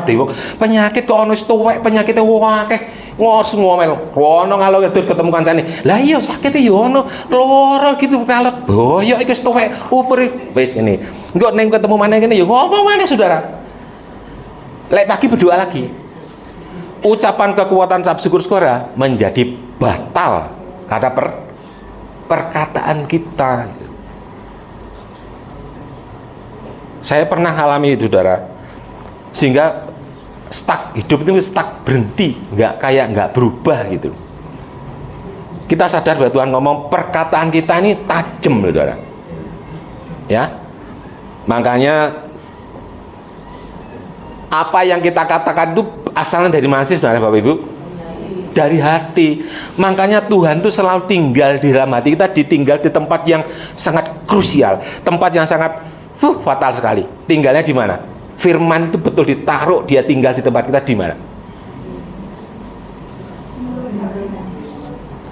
dewe. Penyakit kok ono wis tuwek, penyakite akeh. Ngos ngomel, ono ngalo ketemu kancane. Lah iya sakit ya ono loro gitu kalep. Boyo iki wis tuwek uperi wis ngene. Engko ning ketemu maneh ngene ya ngomong maneh Saudara. Lek pagi berdoa lagi. Ucapan kekuatan ucap syukur saudara menjadi batal karena perkataan kita. Saya pernah alami itu, Saudara. Sehingga hidup itu stuck, berhenti, nggak berubah gitu. Kita sadar bahwa Tuhan ngomong perkataan kita ini tajam, Saudara. Ya, makanya apa yang kita katakan itu asalnya dari mana sih, Saudara, Bapak Ibu? Dari hati. Makanya Tuhan itu selalu tinggal di dalam hati kita, ditinggal di tempat yang sangat krusial, tempat yang sangat fatal sekali. Tinggalnya di mana? Firman itu betul ditaruh, dia tinggal di tempat kita di mana?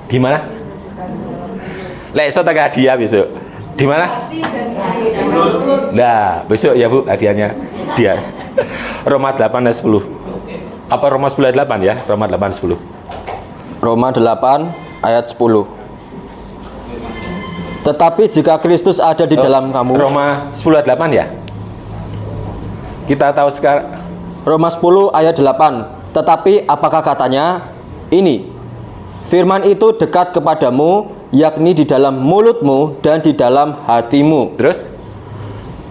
Di mana? Lekso tak hadiah besok. Di mana? Nah, besok ya Bu, hadiahnya dia. Roma 8 ayat 10. Apa Roma 10 ayat 8 ya? Roma 8 10. Roma 8 ayat 10. Tetapi jika Kristus ada di dalam kamu. Roma 10 ayat 8 ya? Kita tahu sekarang Roma 10 ayat 8. Tetapi apakah katanya? Ini, firman itu dekat kepadamu, yakni di dalam mulutmu dan di dalam hatimu. Terus?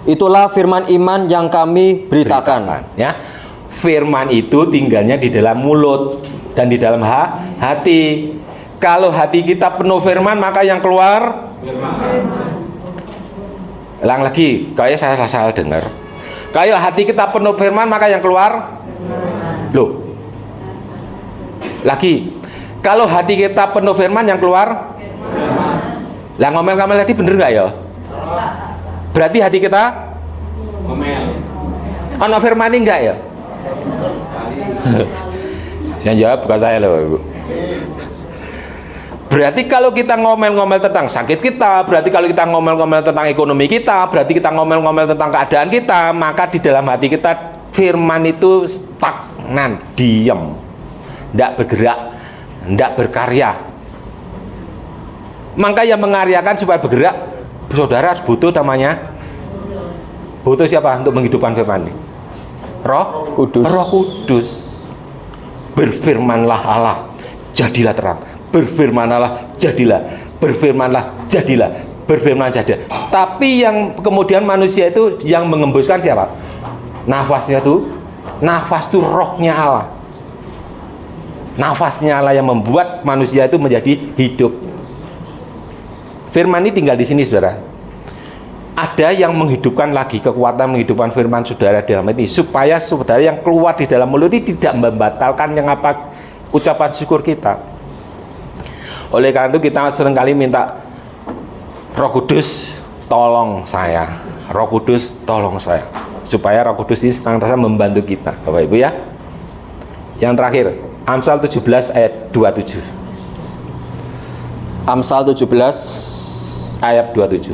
Itulah firman iman yang kami beritakan. Ya. Firman itu tinggalnya di dalam mulut dan di dalam hati. Kalau hati kita penuh firman, maka yang keluar firman. Ulang lagi, kayak saya salah dengar. Kalau hati kita penuh firman, maka yang keluar loh. Lagi, kalau hati kita penuh firman, yang keluar firman. Lah ngomel-ngomel tadi bener nggak ya? Berarti hati kita ngomel. Ono firman ini enggak ya? Saya jawab bukan saya loh, Ibu. Berarti kalau kita ngomel-ngomel tentang sakit kita, berarti kalau kita ngomel-ngomel tentang ekonomi kita, berarti kita ngomel-ngomel tentang keadaan kita, maka di dalam hati kita firman itu stagnan, diam, tidak bergerak, tidak berkarya. Maka yang mengaryakan supaya bergerak saudara harus butuh namanya. Butuh siapa untuk menghidupkan firman ini? Roh Kudus. Roh Kudus. Berfirmanlah Allah, jadilah terang. Berfirmanlah jadilah. Berfirmanlah jadilah. Berfirman jadilah. Tapi yang kemudian manusia itu yang mengembuskan siapa? Nafasnya itu, nafas itu rohnya Allah. Nafasnya Allah yang membuat manusia itu menjadi hidup. Firman ini tinggal di sini, saudara. Ada yang menghidupkan lagi, kekuatan menghidupkan firman saudara dalam ini, supaya saudara yang keluar di dalam mulut ini tidak membatalkan yang apa ucapan syukur kita. Oleh karena itu kita seringkali minta, Roh Kudus tolong saya, Roh Kudus tolong saya, supaya Roh Kudus ini senantiasa membantu kita, Bapak Ibu ya. Yang terakhir, Amsal 17 ayat 27. Amsal 17 ayat 27.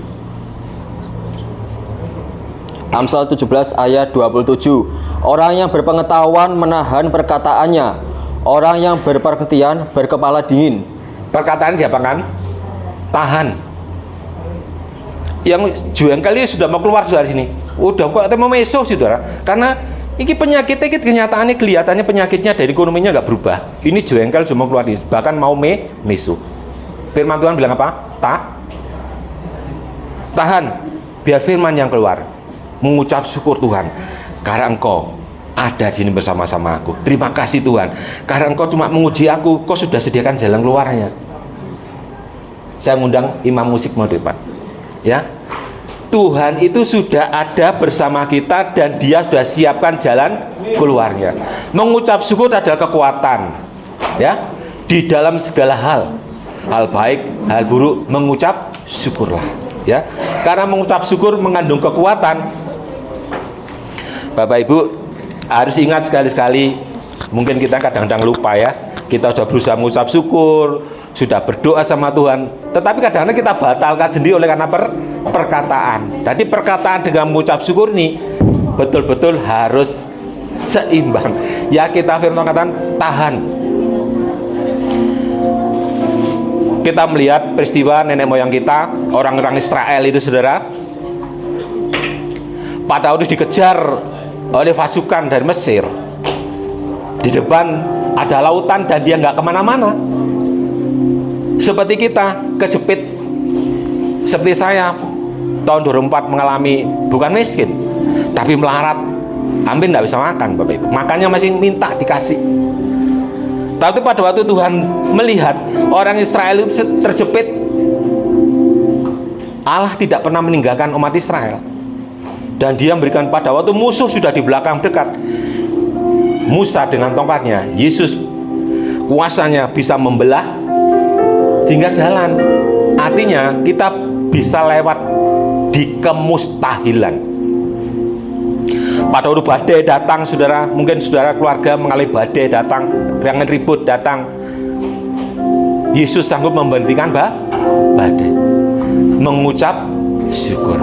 Amsal 17 ayat 27. Orang yang berpengetahuan menahan perkataannya, orang yang berpengertian berkepala dingin. Perkataan diapakan? Tahan. Yang jengkel ini sudah mau keluar dari sini. Udah kok mau meso saudara. Karena ini penyakitnya, kenyataannya kelihatannya penyakitnya dari ekonominya nggak berubah. Ini jengkel cuma keluar ini, bahkan mau meso. Firman Tuhan bilang apa? Tahan, biar firman yang keluar. Mengucap syukur Tuhan, karena Engkau ada di sini bersama-sama aku. Terima kasih Tuhan, karena Engkau cuma menguji aku, Kau sudah sediakan jalan keluarnya. Saya ngundang imam musik mau depan, ya. Tuhan itu sudah ada bersama kita dan Dia sudah siapkan jalan keluarnya. Mengucap syukur adalah kekuatan, ya. Di dalam segala hal baik, hal buruk, mengucap syukurlah, ya. Karena mengucap syukur mengandung kekuatan. Bapak Ibu harus ingat sekali-sekali, mungkin kita kadang-kadang lupa ya, kita sudah berusaha mengucap syukur, sudah berdoa sama Tuhan, tetapi kadang-kadang kita batalkan sendiri oleh karena perkataan. Jadi perkataan dengan mengucap syukur ini betul-betul harus seimbang. Ya, kita firman katakan tahan. Kita melihat peristiwa nenek moyang kita, orang-orang Israel itu saudara, pada waktu dikejar oleh pasukan dari Mesir, di depan ada lautan dan dia nggak kemana-mana. Seperti kita kejepit, seperti saya tahun 2004 mengalami bukan miskin tapi melarat, hampir nggak bisa makan Bapak Ibu, makannya masih minta dikasih. Tapi pada waktu Tuhan melihat orang Israel itu terjepit, Allah tidak pernah meninggalkan umat Israel. Dan Dia memberikan pada waktu musuh sudah di belakang dekat, Musa dengan tongkatnya, Yesus kuasanya bisa membelah sehingga jalan. Artinya kita bisa lewat di kemustahilan. Pada waktu badai datang saudara, mungkin saudara keluarga mengalami badai datang, jangan ribut datang, Yesus sanggup memberhentikan badai. Mengucap syukur.